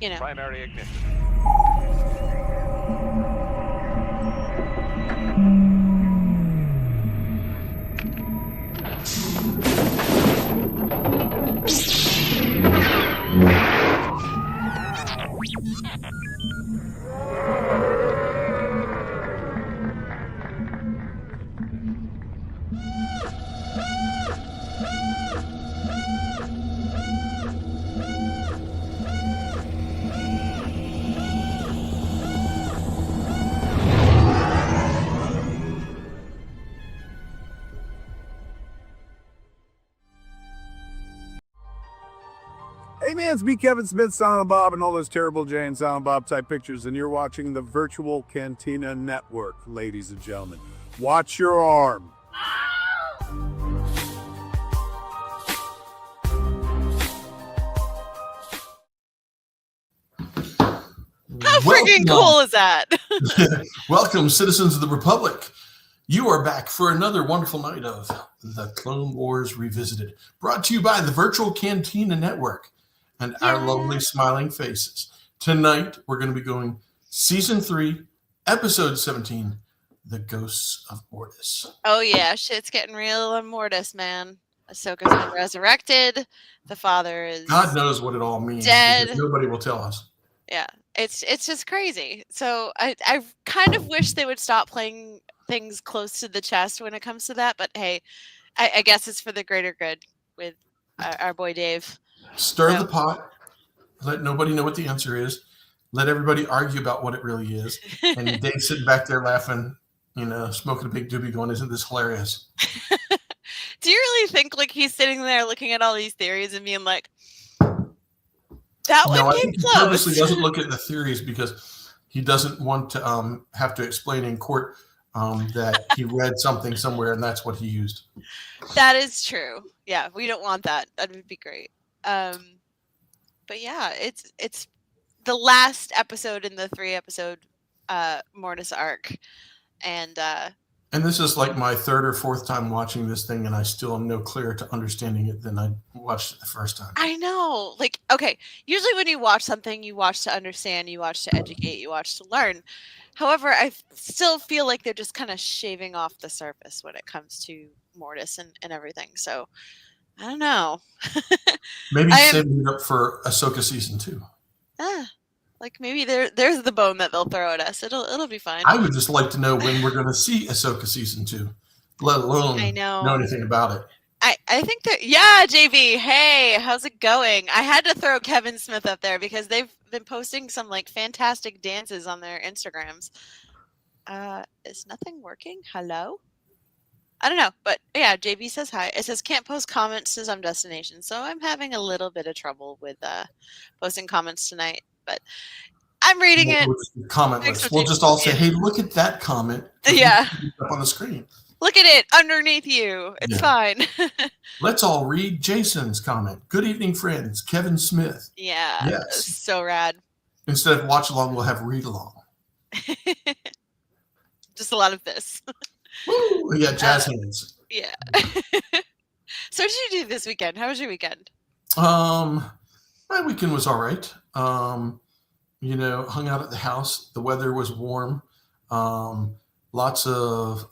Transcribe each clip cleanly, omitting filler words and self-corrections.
you know. Primary ignition. Hey man, it's me, Kevin Smith, Silent Bob, and all those terrible Jay and Silent Bob type pictures, and you're watching the Virtual Cantina Network, ladies and gentlemen. Watch your arm. How freaking cool is that? Welcome, citizens of the Republic. You are back for another wonderful night of The Clone Wars Revisited, brought to you by the Virtual Cantina Network and our lovely smiling faces. Tonight, we're going to be going Season 3, Episode 17, The Ghosts of Mortis. Oh yeah, shit's getting real on Mortis, man. Ahsoka's been resurrected. The father is God knows what it all means. dead. Because nobody will tell us. Yeah, it's just crazy. So I kind of wish they would stop playing things close to the chest when it comes to that. But hey, I guess it's for the greater good with our boy Dave. Stir the pot. Let nobody know what the answer is. Let everybody argue about what it really is. And Dave sitting back there laughing, smoking a big doobie going, isn't this hilarious? Do you really think like he's sitting there looking at all these theories and being like, that one came close? He purposely doesn't look at the theories because he doesn't want to have to explain in court that he read something somewhere and that's what he used. That is true. Yeah, we don't want that. That would be great. But yeah, it's the last episode in the 3-episode Mortis arc, and this is like my third or fourth time watching this thing, and I still am no clearer to understanding it than I watched it the first time. I know, like, okay, usually when you watch something, you watch to understand, you watch to educate, you watch to learn. However, I still feel like they're just kind of shaving off the surface when it comes to Mortis and everything. So I don't know. Maybe saving it up for Ahsoka season 2. Like maybe there's the bone that they'll throw at us. It'll be fine. I would just like to know when we're going to see Ahsoka season 2, let alone know anything about it. I think that, yeah, JV, hey, how's it going? I had to throw Kevin Smith up there because they've been posting some like fantastic dances on their Instagrams. Is nothing working? Hello? I don't know, but yeah, JV says hi. It says can't post comments to some destinations, so I'm having a little bit of trouble with posting comments tonight, but I'm reading it. Commentless. We'll just all say, hey, look at that comment. Yeah. Up on the screen. Look at it underneath you. It's fine. Let's all read Jason's comment. Good evening, friends. Kevin Smith. Yeah. Yes. So rad. Instead of watch along, we'll have read along. Just a lot of this. Woo! Yeah, jazz hands. Yeah. So what did you do this weekend? How was your weekend? My weekend was all right. Hung out at the house. The weather was warm. Lots of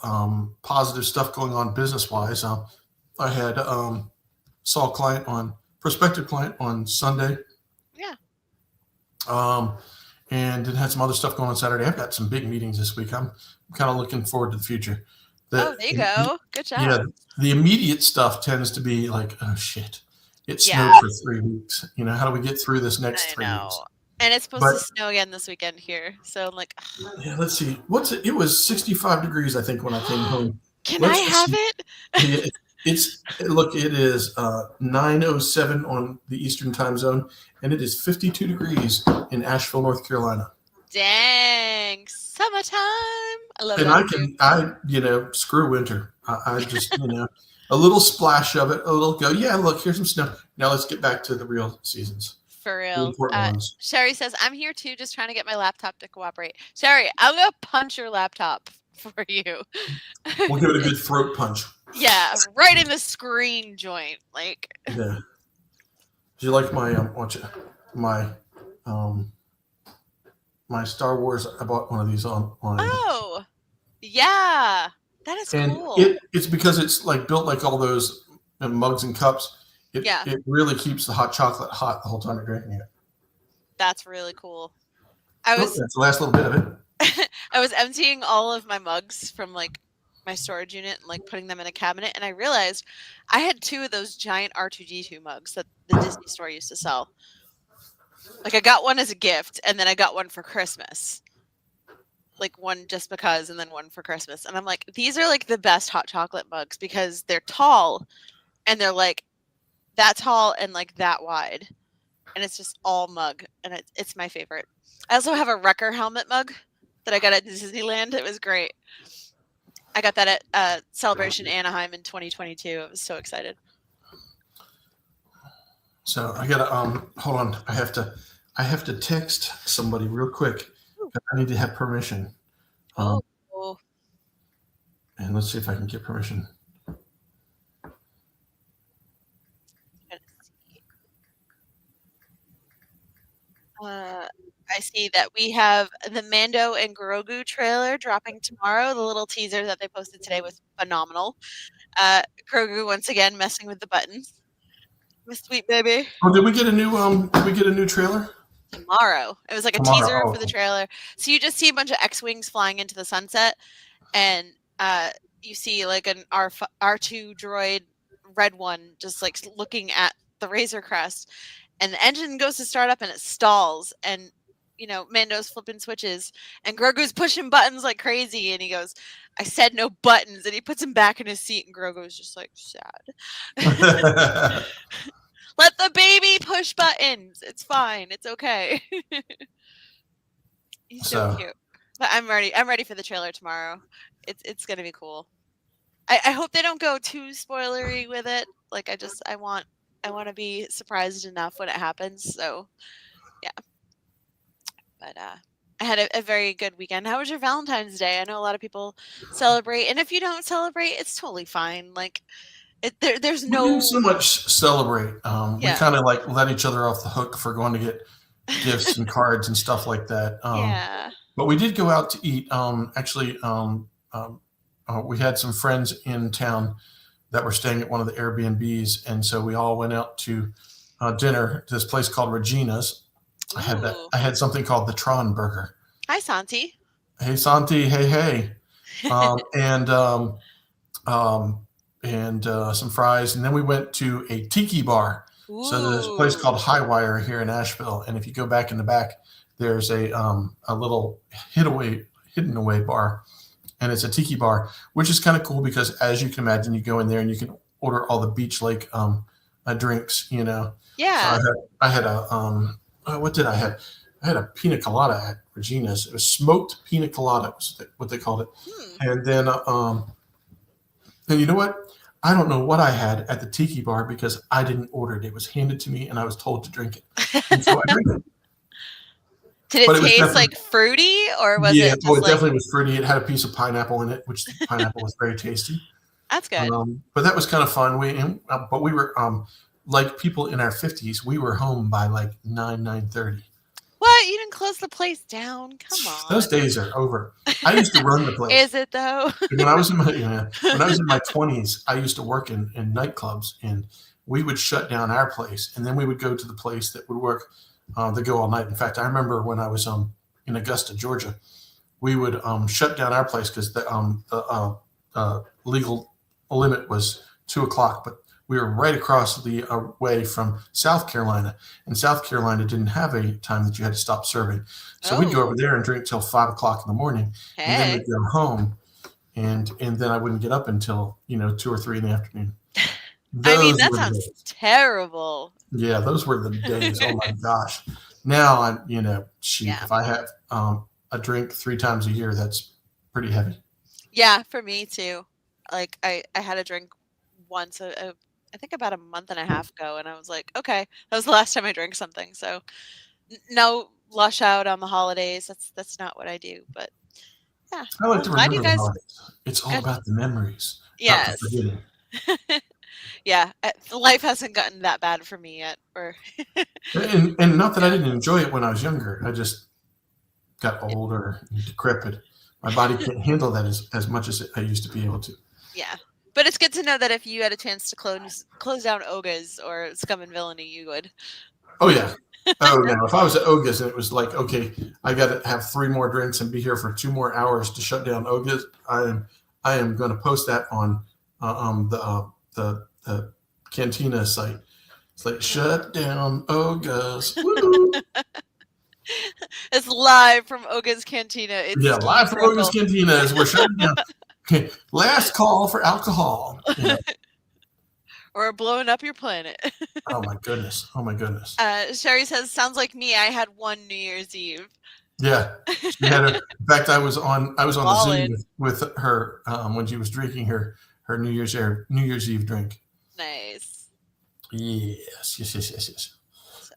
positive stuff going on business-wise. I had saw a prospective client on Sunday. Yeah. And then had some other stuff going on Saturday. I've got some big meetings this week. I'm kind of looking forward to the future. There you go. Good job. Yeah, the immediate stuff tends to be like, oh shit, it snowed for 3 weeks. How do we get through this next 3 weeks? And it's supposed to snow again this weekend here. So I'm like, yeah, let's see. It was 65 degrees, I think, when I came home. Can I have it? It is 9:07 on the Eastern time zone, and it is 52 degrees in Asheville, North Carolina. Dang, summertime. I love it. And screw winter. I just, a little splash of it, a little go, yeah, look, here's some snow. Now let's get back to the real seasons. For real. Sherry says, I'm here too, just trying to get my laptop to cooperate. Sherry, I'm going to punch your laptop for you. We'll give it a good throat punch. Yeah, right in the screen joint. Like. Yeah. Do you like my my Star Wars. I bought one of these online. Oh, yeah, that is And cool. it's because it's like built like all those mugs and cups. It really keeps the hot chocolate hot the whole time you're drinking it. That's really cool. That's the last little bit of it. I was emptying all of my mugs from like my storage unit and like putting them in a cabinet, and I realized I had 2 of those giant R2D2 mugs that the Disney store used to sell. Like I got one as a gift, and then I got one for Christmas. Like one just because, and then one for Christmas. And I'm like, these are like the best hot chocolate mugs because they're tall, and they're like that tall and like that wide, and it's just all mug, and it's my favorite. I also have a Wrecker helmet mug that I got at Disneyland. It was great. I got that at Celebration Anaheim in 2022. I was so excited. So I gotta hold on. I have to text somebody real quick. I need to have permission. Oh. And let's see if I can get permission. I see that we have the Mando and Grogu trailer dropping tomorrow. The little teaser that they posted today was phenomenal. Grogu once again messing with the buttons. My sweet baby. Oh, did we get a new trailer? Tomorrow. It was like a teaser for the trailer. So you just see a bunch of X-Wings flying into the sunset, and you see like an R2 droid, red one, just like looking at the Razor Crest, and the engine goes to start up and it stalls, and Mando's flipping switches, and Grogu's pushing buttons like crazy, and he goes, "I said no buttons," and he puts him back in his seat, and Grogu's just like sad. Let the baby push buttons. It's fine. It's okay. He's so cute. But I'm ready. I'm ready for the trailer tomorrow. It's gonna be cool. I hope they don't go too spoilery with it. Like I want to be surprised enough when it happens. So yeah. But I had a very good weekend. How was your Valentine's Day? I know a lot of people celebrate, and if you don't celebrate, it's totally fine. Like there's no. We didn't so much celebrate. We kind of like let each other off the hook for going to get gifts and cards and stuff like that. But we did go out to eat. We had some friends in town that were staying at one of the Airbnbs, and so we all went out to dinner to this place called Regina's. I had something called the Tron Burger. Hi, Santi. Hey, Santi. Hey. And some fries, and then we went to a tiki bar. Ooh. So there's a place called High Wire here in Asheville, and if you go back in the back, there's a little hidden away bar, and it's a tiki bar, which is kind of cool because, as you can imagine, you go in there and you can order all the beach lake drinks. Yeah. So I had a what did I have? I had a pina colada at Regina's. It was smoked pina colada, was what they called it. And then and you know what? I don't know what I had at the tiki bar because I didn't order it. It was handed to me, and I was told to drink it. And so I drank it. Did it taste like fruity, or was it just it definitely was fruity. It had a piece of pineapple in it, which the pineapple was very tasty. That's good. But that was kind of fun. But we were like people in our 50s. We were home by like 9:30. What? You didn't close the place down? Come on. Those days are over. I used to run the place. Is it though? When I was in my 20s, I used to work in nightclubs, and we would shut down our place, and then we would go to the place that would work. They go all night. In fact, I remember when I was in Augusta, Georgia, we would shut down our place because the legal limit was 2:00, but we were right across the way from South Carolina, and South Carolina didn't have a time that you had to stop serving. So we'd go over there and drink till 5:00 in the morning, and then we'd go home, and then I wouldn't get up until 2 or 3 in the afternoon. That sounds terrible. Yeah, those were the days. Oh my gosh! Now if I have a drink 3 times a year, that's pretty heavy. Yeah, for me too. Like I had a drink once, I think about a month and a half ago, and I was like, okay, that was the last time I drank something. So no lush out on the holidays. That's not what I do. But yeah, I like to remember the holidays. It's all about the memories. Yes. Yeah, life hasn't gotten that bad for me yet. Or And not that I didn't enjoy it when I was younger. I just got older and decrepit. My body can't handle that as much as I used to be able to. yeah, but it's good to know that if you had a chance to close down Oga's or Scum and Villainy, you would. Oh yeah. Oh no! If I was at Oga's and it was like, okay, I got to have 3 more drinks and be here for 2 more hours to shut down Oga's, I am going to post that on the Cantina site. It's like shut down Oga's. Woo! It's live from Oga's Cantina. It's Yeah, live Steve from Oga's Urkel. Cantina as we're shutting down. Okay, last call for alcohol. Yeah. Or blowing up your planet. Oh my goodness! Oh my goodness! Sherry says, "Sounds like me. I had one New Year's Eve." Yeah, she had in fact, I was on the All Zoom in. with her when she was drinking her New Year's Eve drink. Nice. Yes.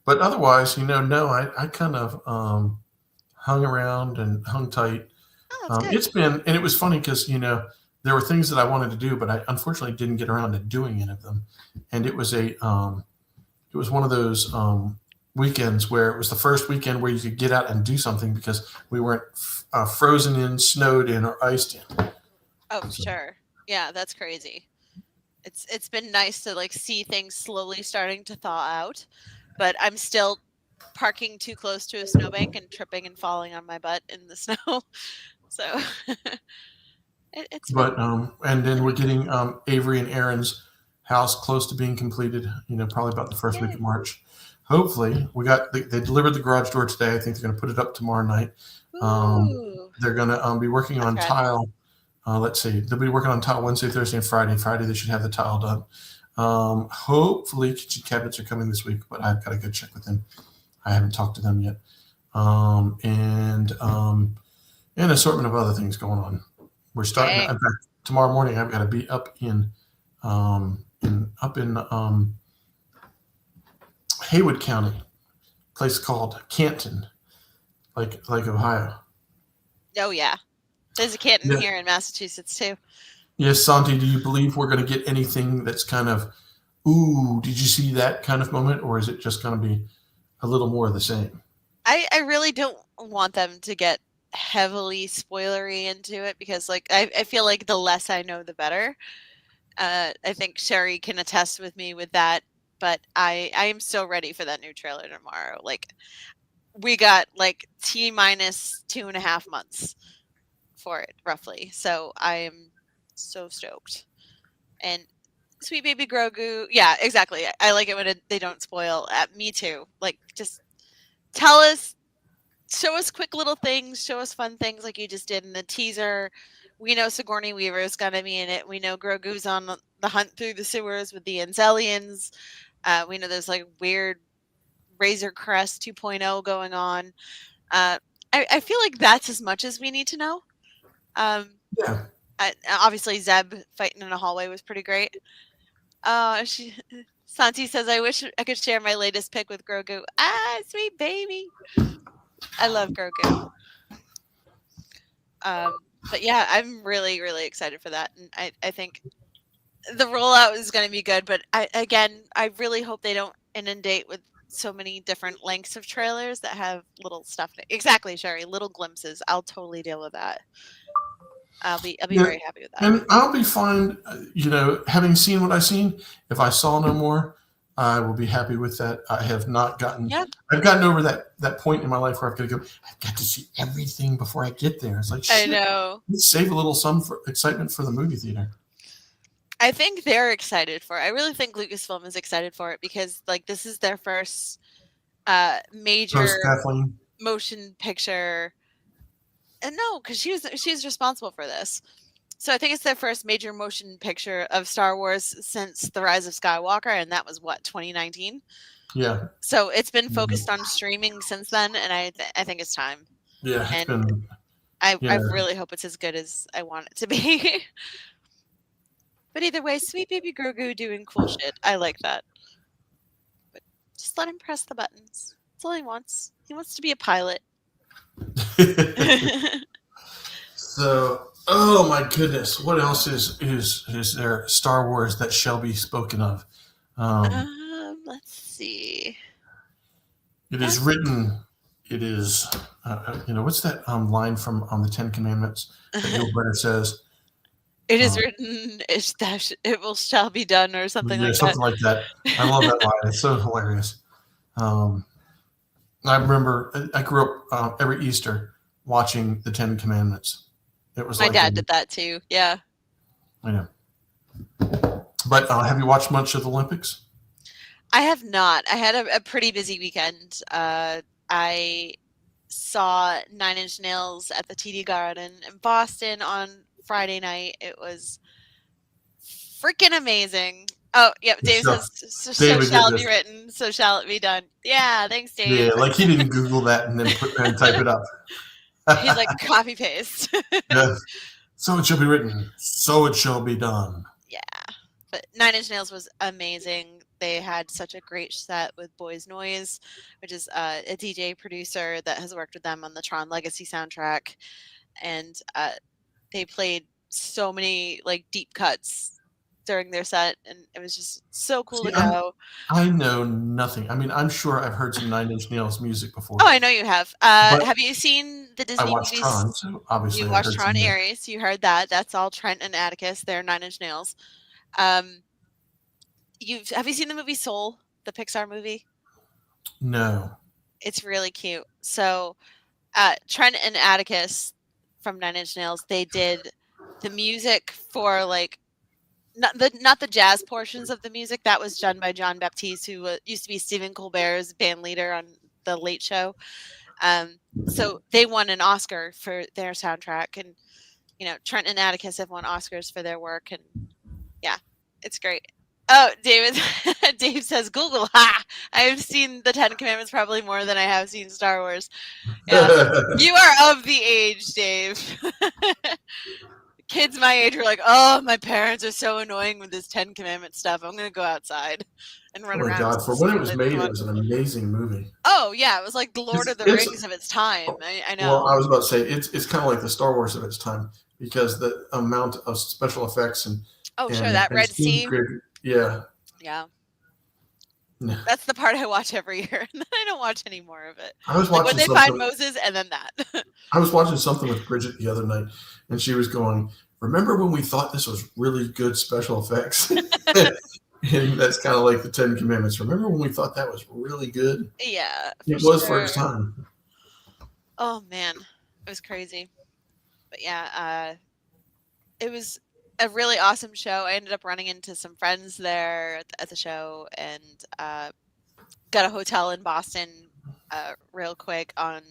But otherwise, no, I kind of hung around and hung tight. Oh, that's good. It's been, and it was funny because there were things that I wanted to do, but I unfortunately didn't get around to doing any of them. And it was one of those weekends where it was the first weekend where you could get out and do something because we weren't frozen in, snowed in, or iced in. Oh, sure. Yeah, that's crazy. It's been nice to like see things slowly starting to thaw out, but I'm still parking too close to a snowbank and tripping and falling on my butt in the snow. So it's But and then we're getting Avery and Aaron's house close to being completed. Probably about the first week of March. Hopefully, they delivered the garage door today. I think they're going to put it up tomorrow night. They're going to be working on tile. Let's see, they'll be working on tile Wednesday, Thursday, and Friday. Friday they should have the tile done. Hopefully, kitchen cabinets are coming this week, but I've got to go check with them. I haven't talked to them yet. And an assortment of other things going on. We're starting. In fact, tomorrow morning I've got to be up in Haywood County, a place called Canton, like Ohio. Oh yeah, there's a Canton here in Massachusetts too. Yes, Santi, do you believe we're going to get anything that's kind of, ooh, did you see that kind of moment, or is it just going to be a little more of the same? I really don't want them to get heavily spoilery into it because like I feel like the less I know the better. I think Sherry can attest with me with that, but I am so ready for that new trailer tomorrow. Like we got like T-2.5 months for it roughly, so I am so stoked. And Sweet Baby Grogu, yeah, exactly. I like it when they don't spoil. Me too. Like just tell us. Show us quick little things, show us fun things like you just did in the teaser. We know Sigourney Weaver is going to be in it. We know Grogu's on the hunt through the sewers with the Anzelians. We know there's like weird Razor Crest 2.0 going on. I feel like that's as much as we need to know. Yeah. Obviously, Zeb fighting in a hallway was pretty great. Santi says, I wish I could share my latest pic with Grogu. Sweet baby. I love Grogu. But yeah, I'm really, really excited for that. And I think the rollout is going to be good. But I really hope they don't inundate with so many different lengths of trailers that have little stuff. Exactly, Sherry. Little glimpses. I'll totally deal with that. I'll be very happy with that. And I'll be fine, having seen what I've seen. If I saw no more, I will be happy with that. I have not gotten. Yeah. I've gotten over that point in my life where I've got to go. I've got to see everything before I get there. It's like shit, I know. Let's save a little excitement for the movie theater. I think they're excited for it. I really think Lucasfilm is excited for it because like this is their first major motion picture. And no, because she's responsible for this. So I think it's their first major motion picture of Star Wars since The Rise of Skywalker, and that was what, 2019? Yeah. So it's been focused on streaming since then, and I think it's time. Yeah. And I really hope it's as good as I want it to be. But either way, Sweet Baby Grogu doing cool shit. I like that. But just let him press the buttons. That's all he wants. He wants to be a pilot. So Oh my goodness! What else is there? Star Wars that shall be spoken of. Um, Let's see. it is written. It is. What's that line from the Ten Commandments that Yul Brynner says? It is written, it will shall be done, or something Yeah, like that. something like that. I love that line. It's so hilarious. I remember I grew up every Easter watching the Ten Commandments. It was My like, dad did that too. Yeah. I know. But have you watched much of the Olympics? I have not. I had a pretty busy weekend. I saw Nine Inch Nails at the TD Garden in Boston on Friday night. It was freaking amazing. Oh, yep. Dave So, says, so David shall getting it be this. written, so shall it be done. Yeah, thanks, Dave. Yeah, like he didn't Google that and then type it up. He's like, copy paste. Yeah. So it shall be written. So it shall be done. Yeah. But Nine Inch Nails was amazing. They had such a great set with Boys Noise, which is a DJ producer that has worked with them on the Tron Legacy soundtrack. And they played so many like deep cuts during their set, and it was just so cool See, to go. I know nothing. I mean, I'm sure I've heard some Nine Inch Nails music before. Oh, I know you have. But Have you seen the I Disney watched Tron, movies? so obviously You I watched heard Tron some. Ares. You heard that. That's all Trent and Atticus. They're Nine Inch Nails. Um, have you seen the movie Soul, the Pixar movie? No. It's really cute. So Trent and Atticus from Nine Inch Nails, they did the music for like not the jazz portions of the music. That was done by John Baptiste, who used to be Stephen Colbert's band leader on the Late Show. So they won an Oscar for their soundtrack, and Trent and Atticus have won Oscars for their work, and yeah, it's great. Oh, David, Dave says Google. Ha! I've seen the Ten Commandments probably more than I have seen Star Wars. Yeah, you are of the age, Dave. Kids my age were like, "Oh, my parents are so annoying with this Ten Commandment stuff. I'm gonna go outside and run Oh my around." God! For when it was made, it was an amazing movie. Oh yeah, it was like the Lord of the It's Rings of its time. I well, know. I was about to say it's kind of like the Star Wars of its time because the amount of special effects Oh sure, that Red scene Sea. created. Yeah. Yeah. That's the part I watch every year, and then I don't watch any more of it. I was Like watching when they something. find Moses, and then that. I was watching something with Bridget the other night, and she was going, "Remember when we thought this was really good special effects?" And that's kind of like the Ten Commandments. Remember when we thought that was really good? Yeah, It for was sure. for its time. Oh man, it was crazy. But yeah, it was a really awesome show. I ended up running into some friends there at the show, and got a hotel in Boston real quick on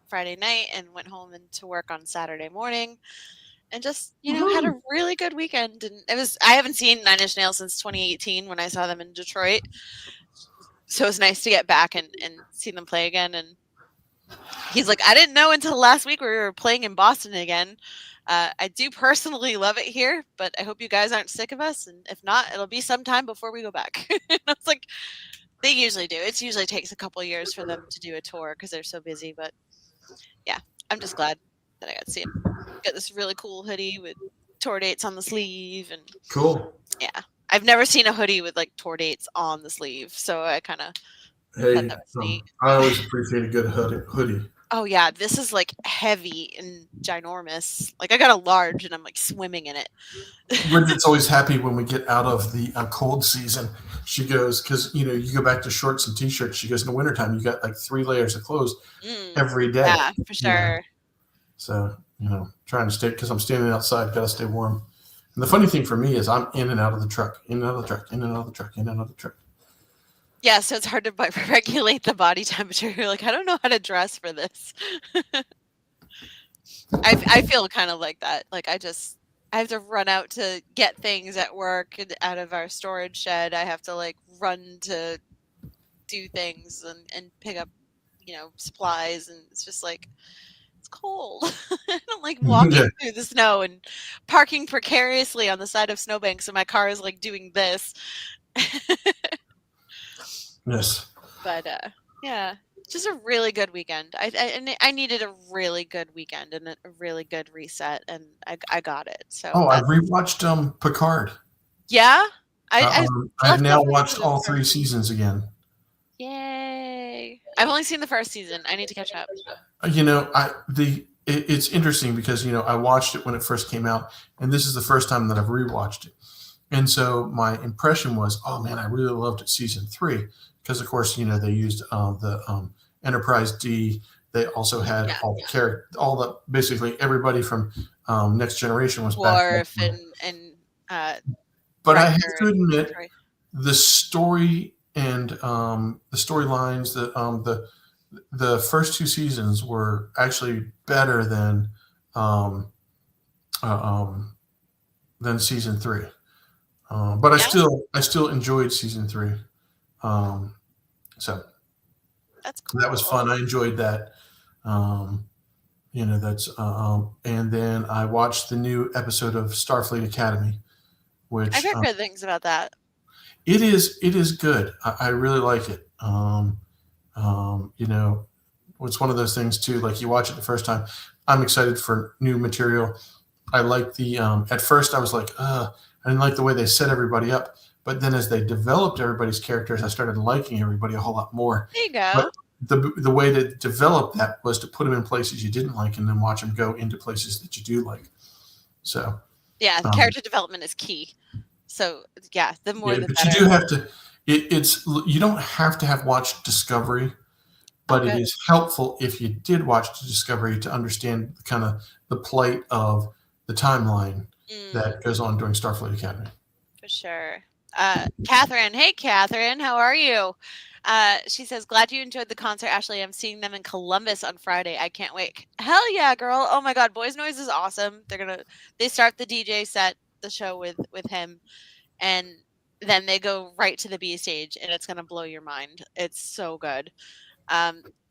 Friday night, and went home and to work on Saturday morning, and just had a really good weekend. And I haven't seen Nine Inch Nails since 2018 when I saw them in Detroit, so it was nice to get back and see them play again. And he's like, I didn't know until last week we were playing in Boston again. I do personally love it here, but I hope you guys aren't sick of us, and if not, it'll be some time before we go back. And I was like, they usually do. It usually takes a couple years for them to do a tour because they're so busy. But yeah, I'm just glad that I got to see him. Got this really cool hoodie with tour dates on the sleeve, and Cool. yeah, I've never seen a hoodie with like tour dates on the sleeve, so I kind of Hey, thought that was neat. I always appreciate a good hoodie. Oh yeah, this is like heavy and ginormous. Like I got a large, and I'm like swimming in it. Bridget's always happy when we get out of the cold season. She goes, because you go back to shorts and t-shirts. She goes, in the wintertime, you got like 3 layers of clothes every day. Yeah, for sure. So, trying to stay, because I'm standing outside, got to stay warm. And the funny thing for me is I'm in and out of the truck, in and out of the truck, in and out of the truck, in and out of the truck. Yeah, so it's hard to regulate the body temperature. You're like, I don't know how to dress for this. I feel kind of like that. Like I have to run out to get things at work and out of our storage shed. I have to like run to do things and pick up, supplies, and it's just like it's cold. I don't like walking through the snow and parking precariously on the side of snowbanks, so my car is like doing this. Yes. But yeah, just a really good weekend. I needed a really good weekend and a really good reset, and I got it. So Oh, I rewatched Picard. yeah, I I've left now off watched after the all 3 first season. seasons again. Yay! I've only seen the first season. I need to catch up. You know, it's interesting because I watched it when it first came out, and this is the first time that I've rewatched it. And so my impression was, oh man, I really loved it season 3 because of course they used the Enterprise D. They also had all the character, basically everybody from Next Generation was back. Worf and but I have Riker to and admit, Troy. the story and the storylines, the first 2 seasons were actually better than season 3. But I still enjoyed season 3. So That's cool. that was fun. I enjoyed that. That's and then I watched the new episode of Starfleet Academy, which I've heard good things about that. It is good. I really like it. It's one of those things too. Like you watch it the first time, I'm excited for new material. I like the. At first, I was like, I didn't like the way they set everybody up. But then, as they developed everybody's characters, I started liking everybody a whole lot more. There you go. But the way to develop that was to put them in places you didn't like, and then watch them go into places that you do like. So yeah, character development is key. So yeah, the more the but better. You do have to. You don't have to have watched Discovery, but it is helpful if you did watch Discovery to understand kind of the plight of the timeline that goes on during Starfleet Academy. For sure. Catherine, hey Catherine, how are you? She says, glad you enjoyed the concert, Ashley. I'm seeing them in Columbus on Friday. I can't wait. Hell yeah, girl. Oh my God, Boys Noise is awesome. They start the DJ set, the show with him, and then they go right to the B stage, and it's gonna blow your mind. It's so good.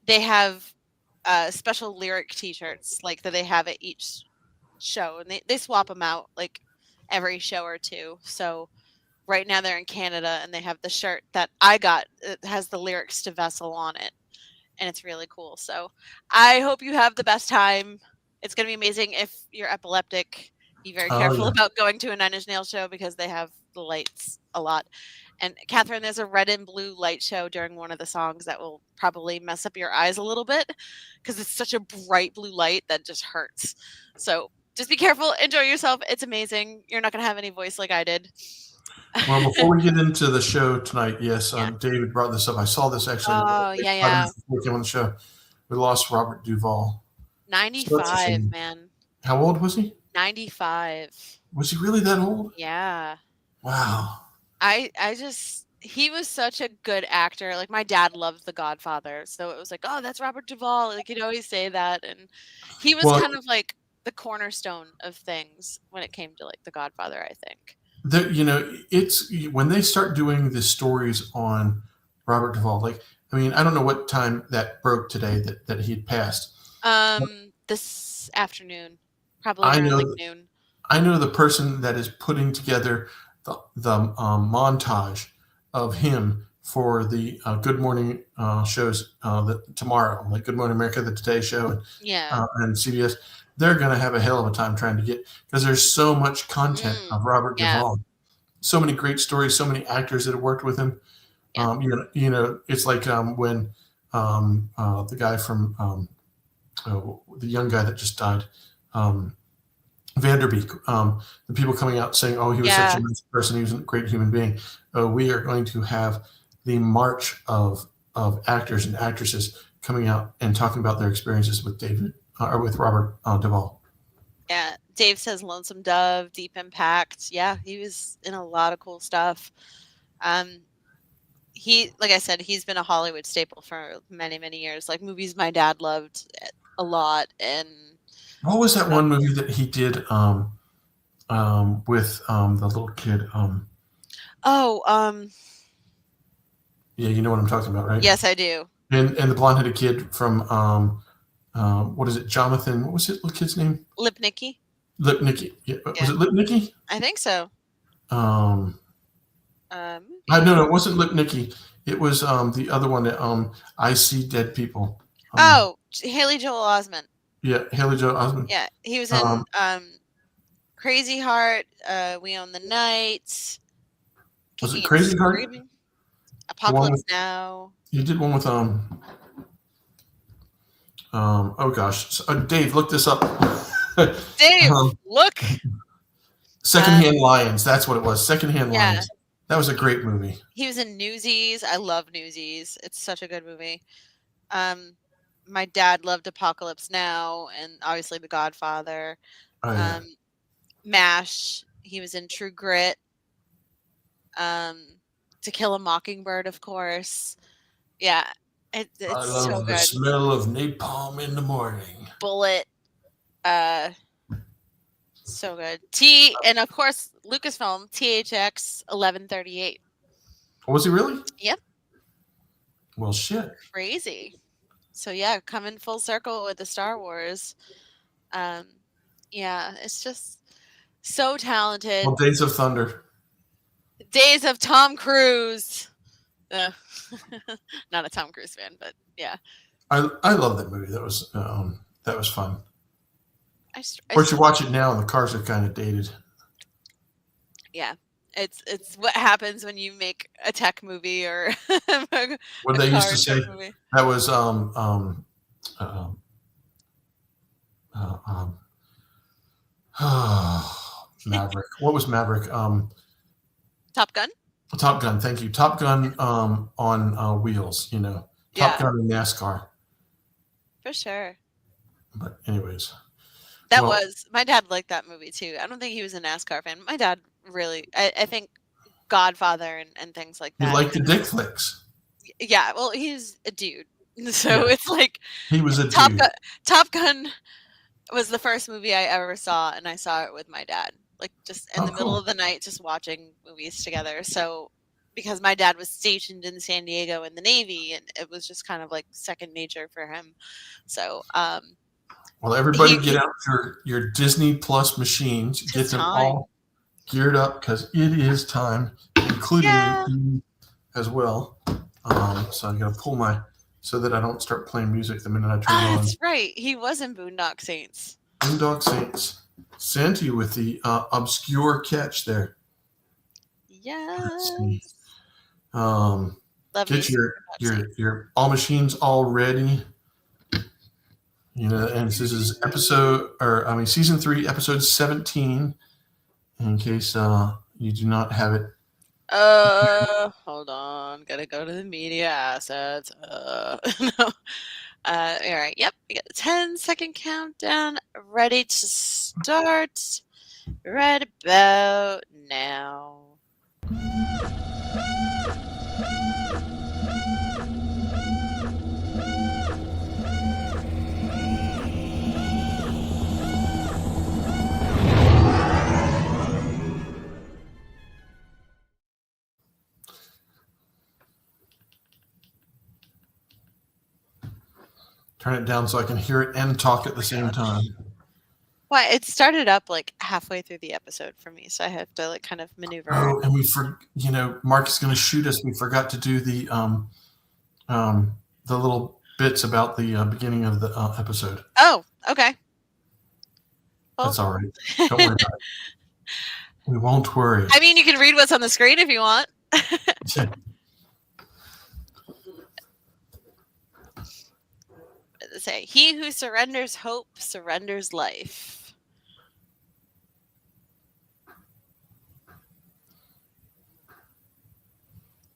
They have special lyric T-shirts like that they have at each show, and they swap them out like every show or two. So right now they're in Canada, and they have the shirt that I got. It has the lyrics to Vessel on it, and it's really cool. So I hope you have the best time. It's going to be amazing. If you're epileptic, be very careful about going to a Nine Inch Nails show because they have the lights a lot. And Catherine, there's a red and blue light show during one of the songs that will probably mess up your eyes a little bit because it's such a bright blue light that just hurts. So just be careful. Enjoy yourself. It's amazing. You're not going to have any voice like I did. Well, before we get into the show tonight, yes, David brought this up. I saw this actually. Oh, yeah. Before we came on the show, we lost Robert Duvall. 95, man. How old was he? 95. Was he really that old? Yeah. Wow. He was such a good actor. Like my dad loved The Godfather, so it was like, oh, that's Robert Duvall. Like he'd always say that, and he was kind of like the cornerstone of things when it came to like The Godfather, I think. It's when they start doing the stories on Robert Duvall. Like, I mean, I don't know what time that broke today that he had passed. This afternoon, probably around like noon. I know the person that is putting together the montage of him for the Good Morning shows tomorrow, like Good Morning America, the Today Show, and CBS. They're going to have a hell of a time trying to get, because there's so much content of Robert Duvall, so many great stories, so many actors that have worked with him. It's like when the guy from the young guy that just died, Vanderbeek, the people coming out saying, oh, he was such a nice person, he was a great human being. We are going to have the march of actors and actresses coming out and talking about their experiences with with Robert Duvall. Yeah, Dave says Lonesome Dove, Deep Impact. Yeah, he was in a lot of cool stuff. He, like I said, he's been a Hollywood staple for many, many years. Like movies my dad loved a lot. And what was that one movie that he did with the little kid? Yeah, you know what I'm talking about, right? Yes, I do. And the blonde-headed kid from what is it, Jonathan? What was it, little kid's name? Lipnicki. Lipnicki. Yeah. Was it Lipnicki? I think so. No, it wasn't Lipnicki. It was the other one that I See Dead People. Haley Joel Osment. Yeah, Haley Joel Osment. Yeah, he was in Crazy Heart, We Own the Night, Was it Kicking and Crazy Heart? Screaming, Apocalypse Now. You did one with oh gosh, Dave, look this up. Dave, look. Secondhand Lions. That's what it was. Secondhand Yeah. Lions. That was a great movie. He was in Newsies. I love Newsies. It's such a good movie. My dad loved Apocalypse Now, and obviously The Godfather. Oh, yeah. MASH. He was in True Grit. To Kill a Mockingbird, of course. Yeah, it's I love so the good. smell of napalm in the morning. Bullet. So good. And of course Lucasfilm THX 1138. Was he really? Yep. Well, shit. Crazy. So yeah, coming full circle with the Star Wars. Yeah, it's just so talented. Well, Days of Thunder. Days of Tom Cruise. Not a Tom Cruise fan, but yeah. I love that movie. That was fun. Of course, you watch it now, and the cars are kind of dated. Yeah, it's what happens when you make a tech movie or what they used to say. Movie. That was Maverick. What was Maverick? Top Gun. Top Gun. Thank you. Top Gun on wheels. You know, Top Gun in NASCAR. For sure. But anyways. That was my dad liked that movie too. I don't think he was a NASCAR fan. My dad really, I think Godfather and things like that. He liked the dick flicks. Yeah, well, he's a dude, so it's like he was a dude. Top Gun was the first movie I ever saw, and I saw it with my dad, like just in the middle of the night, just watching movies together. So because my dad was stationed in San Diego in the Navy, and it was just kind of like second nature for him. So. Well, everybody get out your Disney Plus machines, get them all geared up because it is time, including you as well. So I'm going to pull so that I don't start playing music the minute I turn it on. That's right. He was in Boondock Saints. Boondock Saints. Santi with the obscure catch there. Yes. Get your all machines all ready. You know, and this is season 3, episode 17. In case you do not have it. Hold on. Gotta go to the media assets. No. All right. Yep. We got a 10-second countdown ready to start right about now. Turn it down so I can hear it and talk at the same time. Well, it started up like halfway through the episode for me, so I have to like kind of maneuver. Oh, and Mark is going to shoot us. We forgot to do the little bits about the beginning of the episode. Oh, okay. Well, that's all right. Don't worry about it. We won't worry. I mean, you can read what's on the screen if you want. Say, he who surrenders hope surrenders life.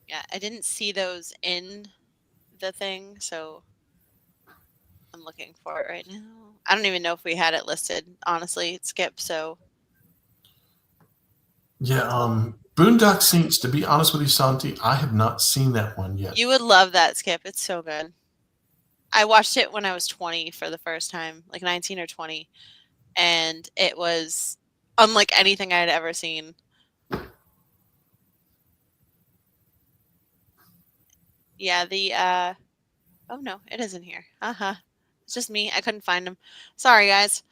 Yeah, I didn't see those in the thing, so I'm looking for it right now. I don't even know if we had it listed, honestly. It skipped, so. Yeah, Boondock Saints, to be honest with you, Santi, I have not seen that one yet. You would love that, Skip. It's so good. I watched it when I was 20 for the first time, like 19 or 20, and it was unlike anything I had ever seen. Yeah, oh no, it isn't here. It's just me. I couldn't find him. Sorry, guys.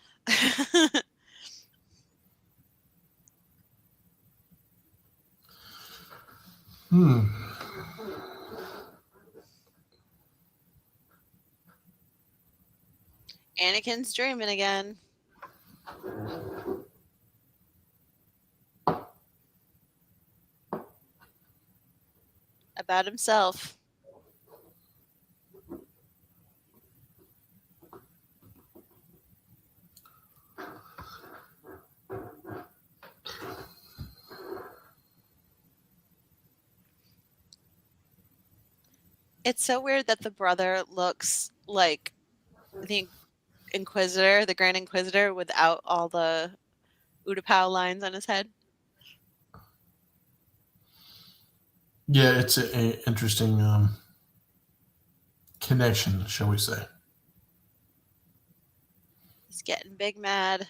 Anakin's dreaming again. About himself. It's so weird that the brother looks like the Inquisitor, the Grand Inquisitor, without all the Utapau lines on his head. Yeah, it's an interesting connection, shall we say. He's getting big mad.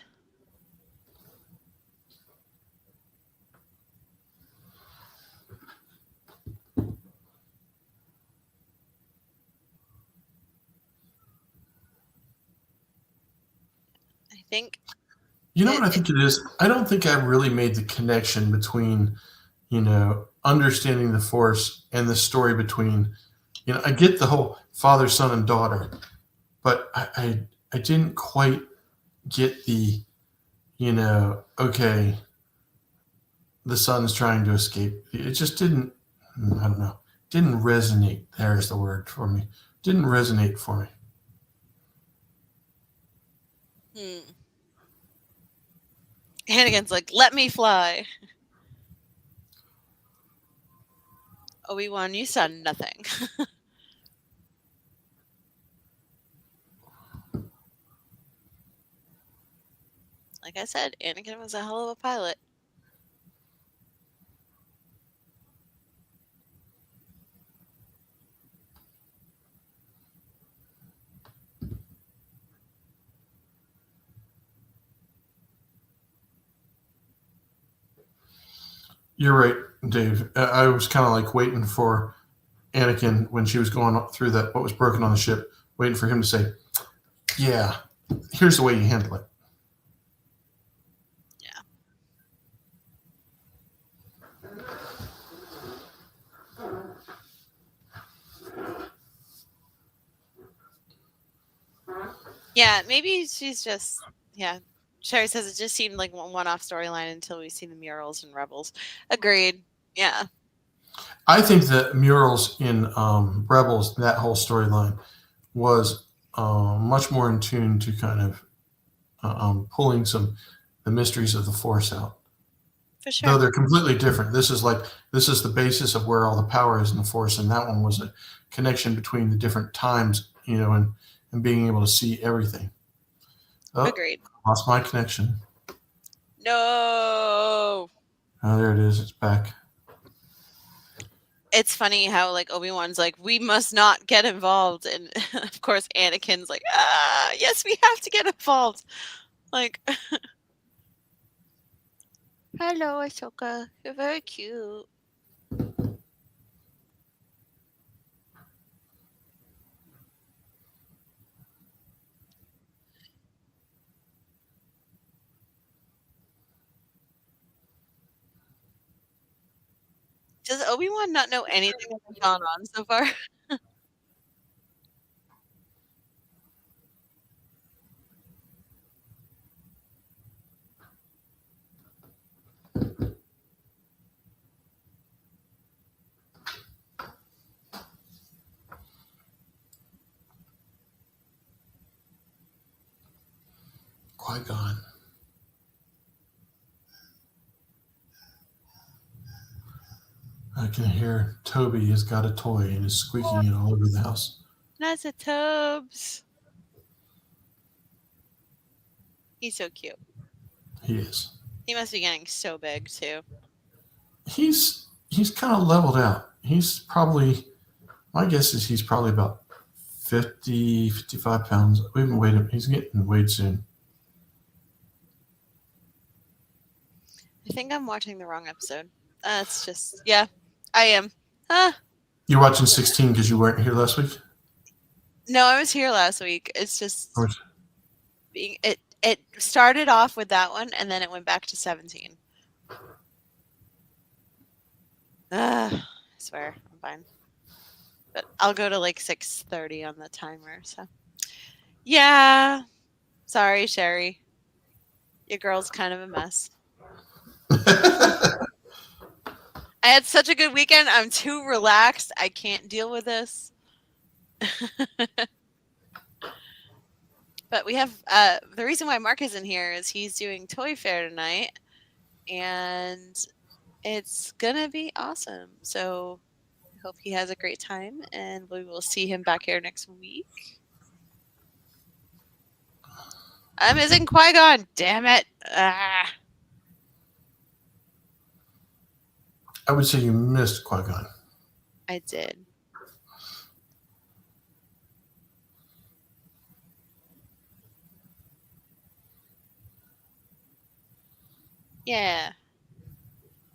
I think. You know what I think it is? I don't think I really made the connection between, understanding the Force and the story between, I get the whole father, son, and daughter, but I didn't quite get the, okay, the son's trying to escape. It just didn't, I don't know, didn't resonate. There's the word for me. Didn't resonate for me. Anakin's like, let me fly. Obi-Wan, you saw nothing. Like I said, Anakin was a hell of a pilot. You're right, Dave. I was kind of like waiting for Anakin when she was going through that what was broken on the ship, waiting for him to say, "Yeah, here's the way you handle it." Yeah. Yeah, maybe she's just Sherry says it just seemed like one-off storyline until we see the murals in Rebels. Agreed. Yeah. I think that murals in Rebels, that whole storyline, was much more in tune to kind of pulling the mysteries of the Force out. For sure. Though they're completely different. This is the basis of where all the power is in the Force, and that one was a connection between the different times, and being able to see everything. Oh, agreed. Lost my connection. No. Oh, there it is. It's back. It's funny how like Obi-Wan's like, we must not get involved, and of course Anakin's like, yes, we have to get involved. Like, hello, Ahsoka. You're very cute. Does Obi-Wan not know anything that's gone on so far? Qui-Gon. I can hear Toby has got a toy and is squeaking it all over the house. That's a Tobes. He's so cute. He is. He must be getting so big too. He's kind of leveled out. He's probably, my guess is he's probably about 50, 55 pounds. We haven't weighed him. He's getting weighed soon. I think I'm watching the wrong episode. It's just, yeah, I am. You're watching 16 because you weren't here last week? No, I was here last week. It's just it started off with that one, and then it went back to 17. I swear, I'm fine. But I'll go to like 6:30 on the timer. So, yeah, Sorry, Sherry. Your girl's kind of a mess. I had such a good weekend. I'm too relaxed. I can't deal with this. But we have the reason why Mark isn't here is he's doing Toy Fair tonight, and it's gonna be awesome. So I hope he has a great time, and we will see him back here next week. I'm missing Qui-Gon. Damn it! Ah. I would say you missed Qui-Gon. I did. Yeah.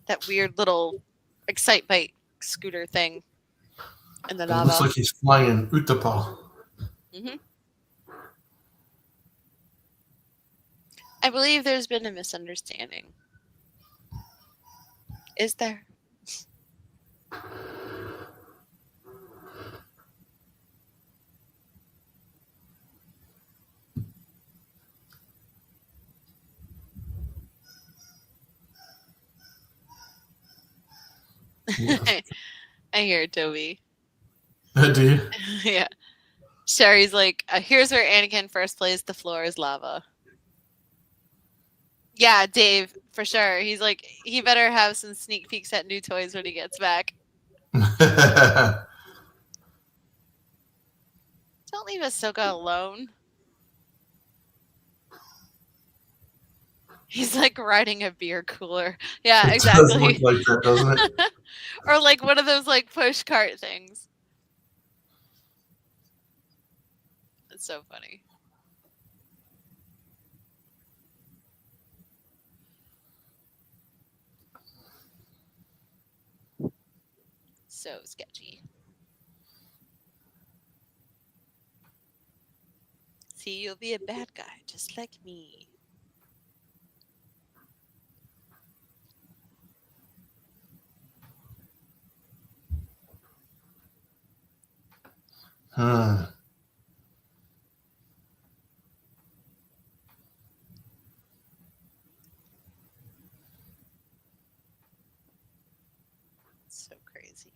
That weird little Excite Bike scooter thing in the It lava. looks like he's flying Utapau. Mm-hmm. I believe there's been a misunderstanding. Is there? Yeah. I hear Toby. Do you? Yeah. Sherry's like, here's where Anakin first plays The Floor is Lava. Yeah, Dave, for sure. He's like, he better have some sneak peeks at new toys when he gets back. Don't leave Ahsoka alone. He's like riding a beer cooler. Yeah, It exactly. does look like that, doesn't it? Or like one of those like push cart things. It's so funny. So sketchy. See, you'll be a bad guy, just like me. So crazy.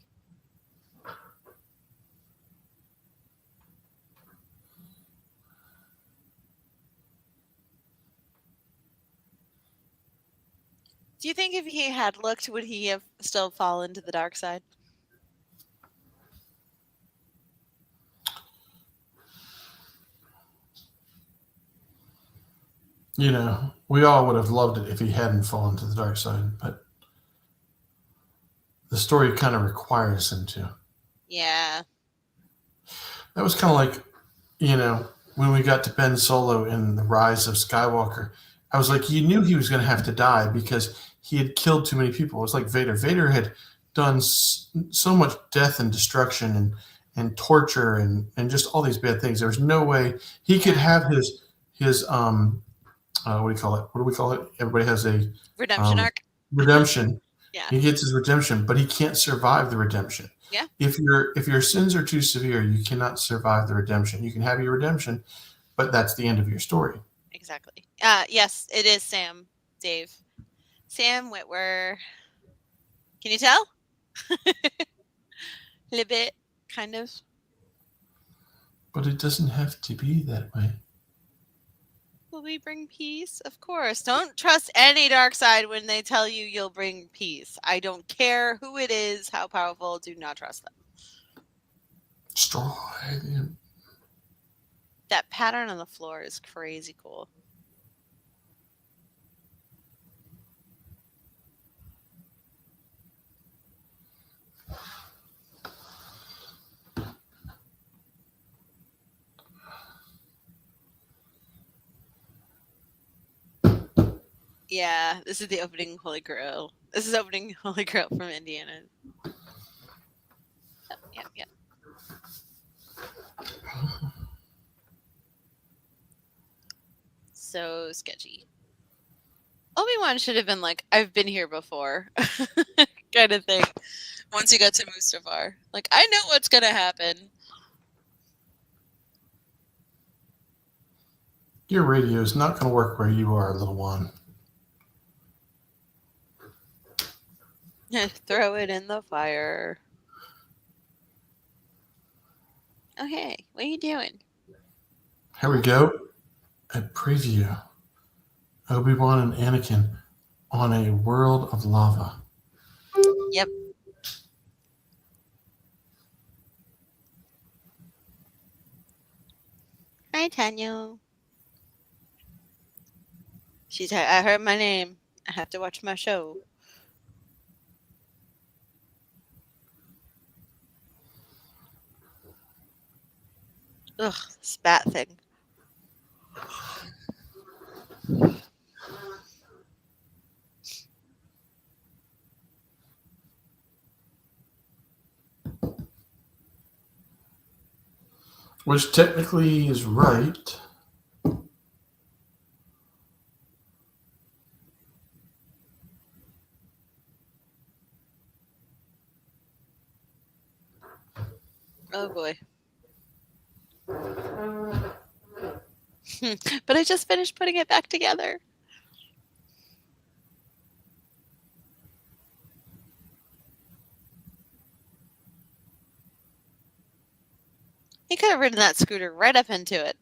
Do you think if he had looked, would he have still fallen to the dark side? You know, we all would have loved it if he hadn't fallen to the dark side, but the story kind of requires him to. Yeah. That was kind of like, you know, when we got to Ben Solo in The Rise of Skywalker, I was like, you knew he was going to have to die because he had killed too many people. It was like Vader. Vader had done so much death and destruction and torture and just all these bad things. There was no way he could have his what do you call it? What do we call it? Everybody has a Redemption arc. redemption. Yeah. He gets his redemption, but he can't survive the redemption. Yeah. If your sins are too severe, you cannot survive the redemption. You can have your redemption, but that's the end of your story. Exactly. Yes, it is Sam, Dave. Sam Witwer. Can you tell? A little bit, kind of. But it doesn't have to be that way. Will we bring peace? Of course. Don't trust any dark side when they tell you you'll bring peace. I don't care who it is, how powerful. Do not trust them. Destroy them. That pattern on the floor is crazy cool. Yeah, this is the opening Holy Grail. This is opening Holy Grail from Indiana. Yep. So sketchy. Obi-Wan should have been like, I've been here before, kind of thing. Once you got to Mustafar. Like, I know what's going to happen. Your radio is not going to work where you are, little one. Throw it in the fire. Okay, what are you doing? Here we go. A preview. Obi-Wan and Anakin on a world of lava. Yep. Hi, Tanya. I heard my name. I have to watch my show. Ugh, spat thing. Which technically is right. Oh boy. But I just finished putting it back together. He could have ridden that scooter right up into it.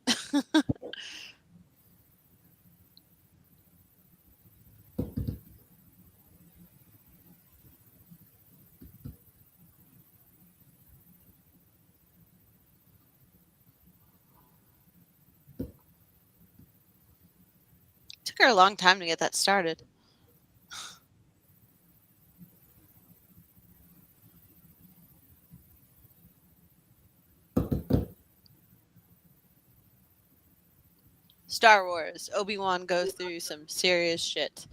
Took her a long time to get that started. Star Wars. Obi-Wan goes through some serious shit.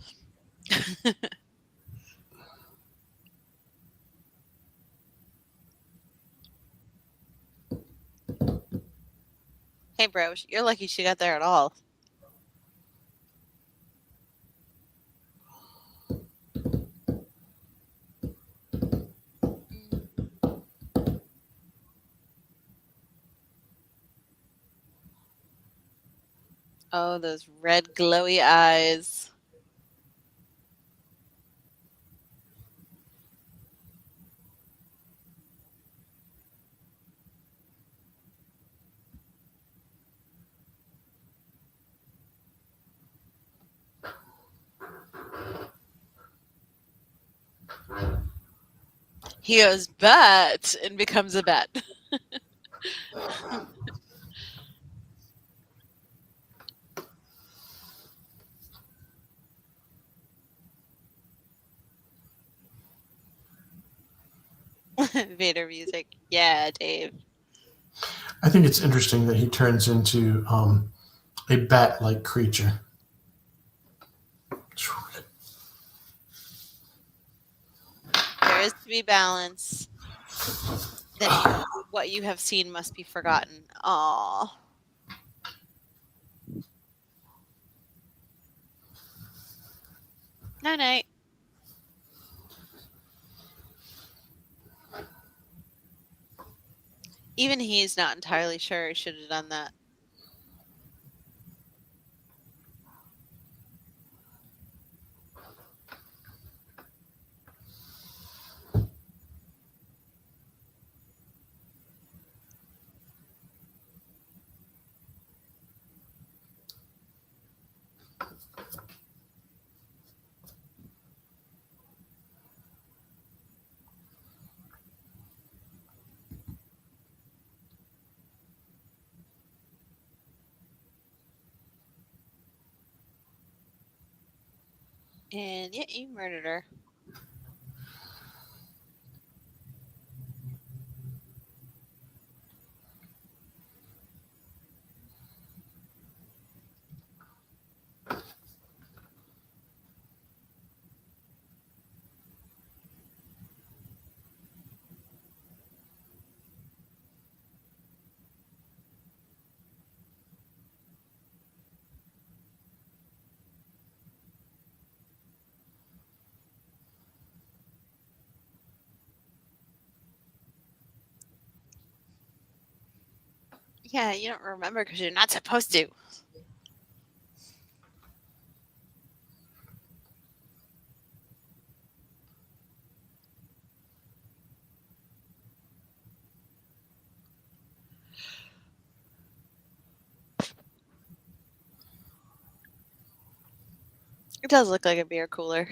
Hey, bro, you're lucky she got there at all. Oh, those red glowy eyes. He goes, bet, and becomes a bet. Vader music. Yeah, Dave. I think it's interesting that he turns into a bat-like creature. There is to be balance. Then what you have seen must be forgotten. Aww. Night-night. Even he's not entirely sure he should have done that. And yeah, you murdered her. Yeah, you don't remember because you're not supposed to. It does look like a beer cooler.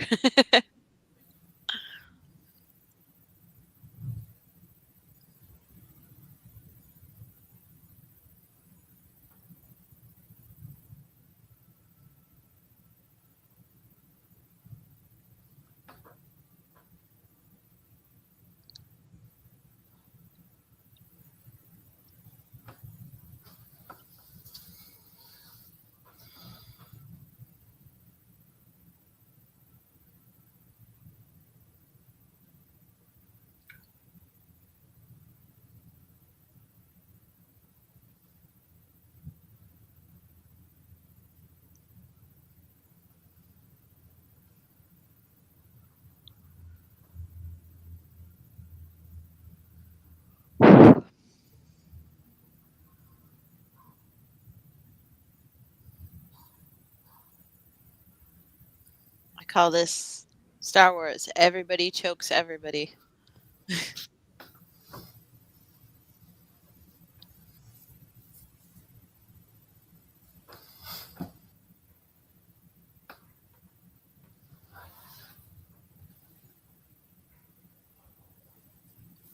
I call this Star Wars. Everybody chokes everybody.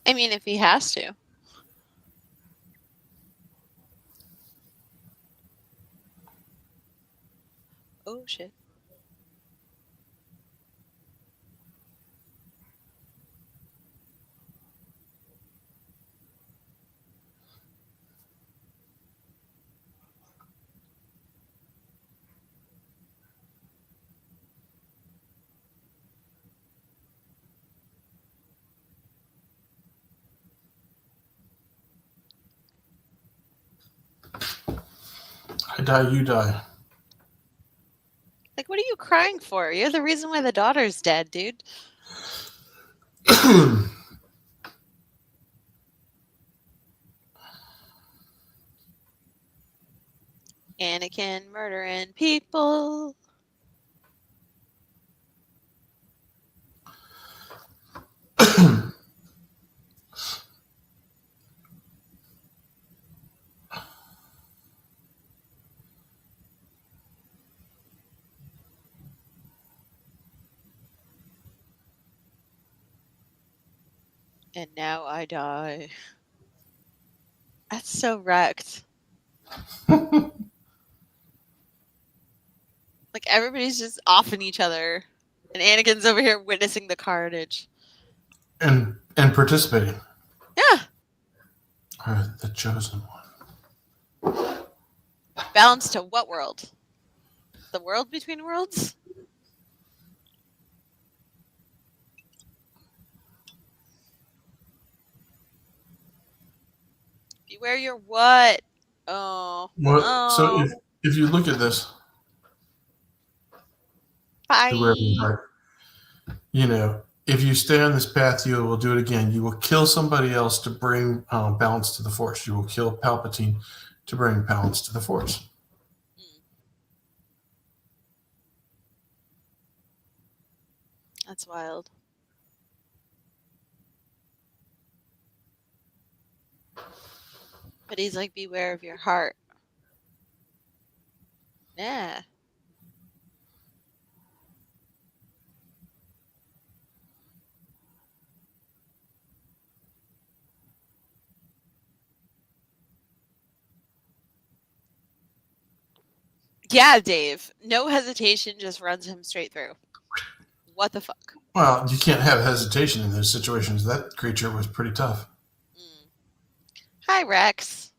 I mean, if he has to. Oh, shit. I die, you die. Like, what are you crying for? You're the reason why the daughter's dead, dude. Anakin murdering people. And now I die. That's so wrecked. Like, everybody's just offing each other. And Anakin's over here witnessing the carnage. and participating. Yeah. The chosen one. Balance to what world? The world between worlds? Beware your what? Oh. Well, Oh. so if you look at this, Bye. You know, if you stay on this path, you will do it again. You will kill somebody else to bring balance to the Force. You will kill Palpatine to bring balance to the Force. That's wild. But he's like, beware of your heart. Yeah. Yeah, Dave. No hesitation, just runs him straight through. What the fuck? Well, you can't have hesitation in those situations. That creature was pretty tough. Hi, Rex.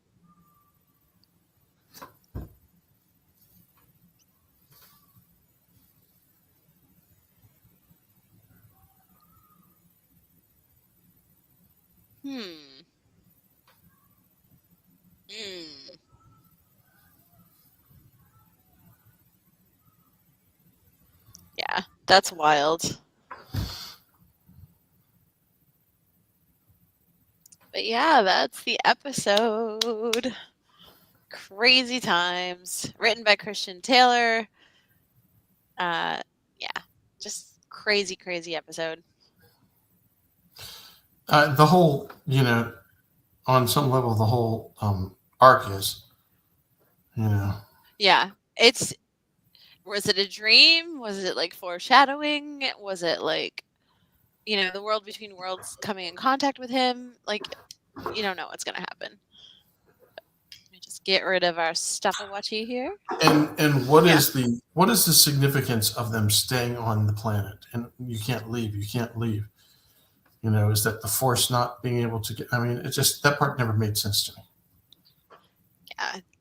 Yeah, that's wild. But yeah, that's the episode. Crazy times. Written by Christian Taylor. Yeah, just crazy, crazy episode. The whole, on some level, the whole arc is, Yeah, it's Was it a dream? Was it like foreshadowing? Was it like, the world between worlds coming in contact with him? Like, you don't know what's going to happen. Let me just get rid of our stopwatchy here. And what is the significance of them staying on the planet? And you can't leave. You can't leave. Is that the Force not being able to get? I mean, it's just that part never made sense to me.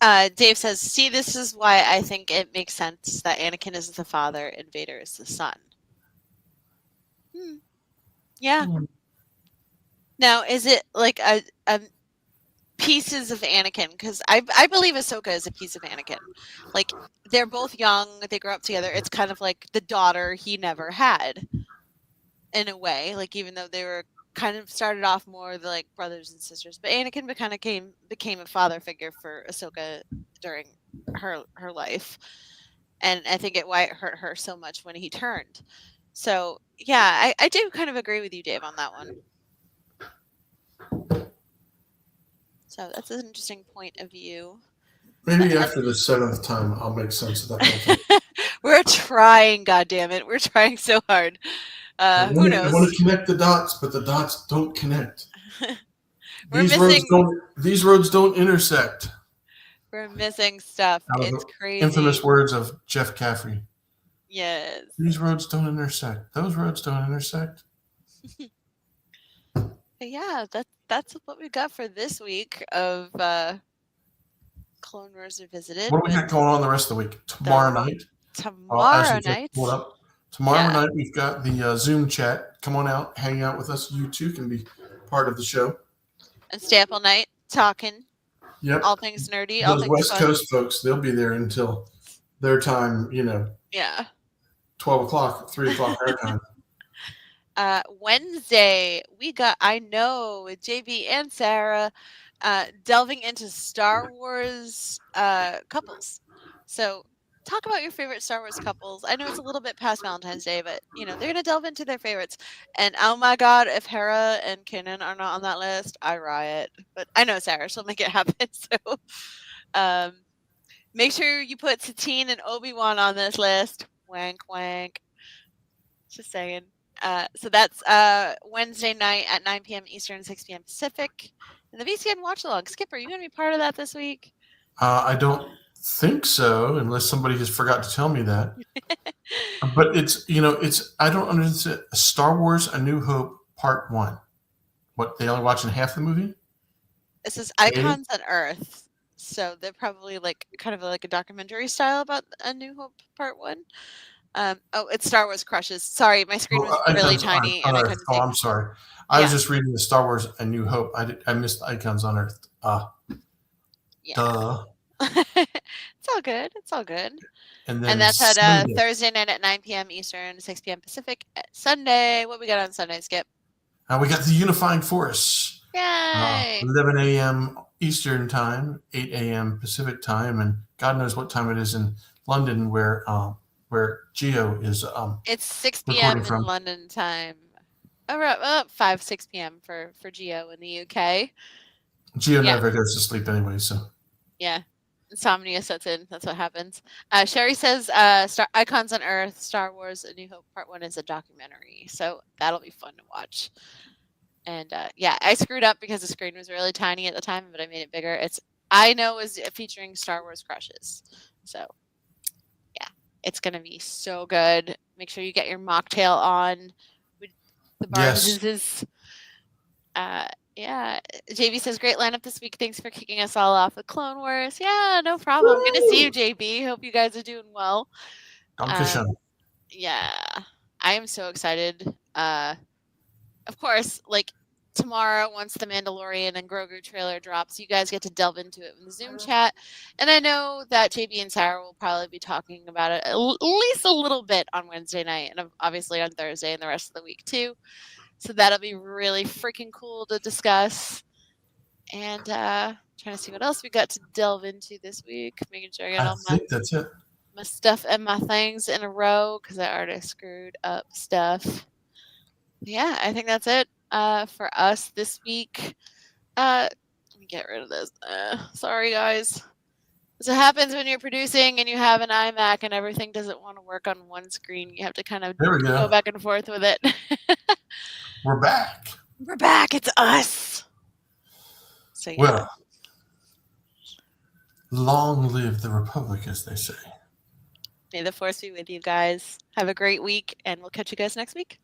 Yeah. Dave says, "See, this is why I think it makes sense that Anakin is the father and Vader is the son." Yeah. Now, is it like a pieces of Anakin? Because I believe Ahsoka is a piece of Anakin. Like, they're both young. They grow up together. It's kind of like the daughter he never had, in a way. Like, even though they were kind of started off more like brothers and sisters, but Anakin kind of became a father figure for Ahsoka during her life, and I think why it hurt her so much when he turned. So yeah, I do kind of agree with you, Dave, on that one. So that's an interesting point of view. Maybe after the 7th time, I'll make sense of that whole thing. We're trying, goddammit. We're trying so hard. Who knows? I want to connect the dots, but the dots don't connect. These roads don't intersect. We're missing stuff. It's crazy. Infamous words of Jeff Caffrey. Yes. These roads don't intersect. Those roads don't intersect. But yeah, that's what we got for this week of Clone Wars Revisited. What do we got going on the rest of the week? Tomorrow night. Tomorrow night we've got the Zoom chat. Come on out, hang out with us. You too can be part of the show. And stay up all night talking. Yep. All things nerdy. Those West Coast folks, they'll be there until their time. Yeah. 12 o'clock, 3 o'clock our time. Wednesday, we got, I know, with JB and Sarah delving into Star Wars couples. So talk about your favorite Star Wars couples. I know it's a little bit past Valentine's Day, but, they're going to delve into their favorites. And, oh my God, if Hera and Kanan are not on that list, I riot. But I know Sarah, she'll make it happen. So make sure you put Satine and Obi-Wan on this list. Wank, wank. Just saying. So that's Wednesday night at 9 p.m. Eastern, 6 p.m. Pacific. And the VCN watch along. Skip, are you going to be part of that this week? I don't think so, unless somebody has forgot to tell me that. But I don't understand. Star Wars: A New Hope Part 1. What, they only watching half the movie? This is Icons on Earth. So they're probably kind of like a documentary style about A New Hope Part 1. It's Star Wars Crushes. Sorry, my screen was really tiny and I couldn't see. I'm sorry. I was just reading the Star Wars: A New Hope. I missed Icons on Earth. Yeah. Duh. It's all good. It's all good. And that's at Thursday night at 9 p.m. Eastern, 6 p.m. Pacific. Sunday, what we got on Sunday, Skip? We got the Unifying Force. Yay! 11 a.m. Eastern time, 8 a.m. Pacific time, and God knows what time it is in London, where Geo is. It's 6 p.m. in London time. Around 6 p.m. for Geo in the UK. Geo never goes to sleep anyway, so. Yeah. Insomnia sets in. That's what happens. Sherry says Icons on Earth, Star Wars: A New Hope Part 1 is a documentary. So that'll be fun to watch. And I screwed up because the screen was really tiny at the time, but I made it bigger. I know is featuring Star Wars crushes. So yeah, it's going to be so good. Make sure you get your mocktail on. The Barneses. Yeah. JB says, great lineup this week. Thanks for kicking us all off with Clone Wars. Yeah, no problem. Good to see you, JB. Hope you guys are doing well. Yeah. I am so excited. Of course, tomorrow, once the Mandalorian and Grogu trailer drops, you guys get to delve into it in the Zoom chat. And I know that JB and Sarah will probably be talking about it at least a little bit on Wednesday night and obviously on Thursday and the rest of the week too. So that'll be really freaking cool to discuss. And trying to see what else we got to delve into this week. Making sure I got all my stuff and my things in a row because I already screwed up stuff. Yeah, I think that's it for us this week. Let me get rid of this. Sorry, guys. So it happens when you're producing and you have an iMac and everything doesn't want to work on one screen. You have to kind of There we go go. back and forth with it. We're back. We're back. It's us. So yeah. Well, long live the Republic, as they say. May the force be with you guys. Have a great week, and we'll catch you guys next week.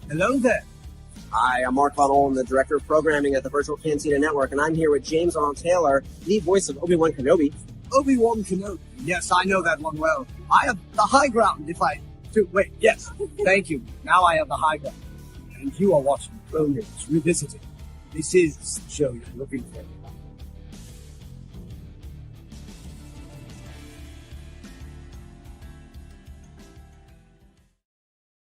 Hello there. Hi, I'm Mark Connell. I'm the Director of Programming at the Virtual Cantina Network, and I'm here with James Arnold Taylor, the voice of Obi-Wan Kenobi. Obi-Wan Kenobi. Yes, I know that one well. I have the high ground if I... Wait, yes. Thank you. Now I have the high ground. And you are watching Clone Wars Revisited. This is the show you're looking for.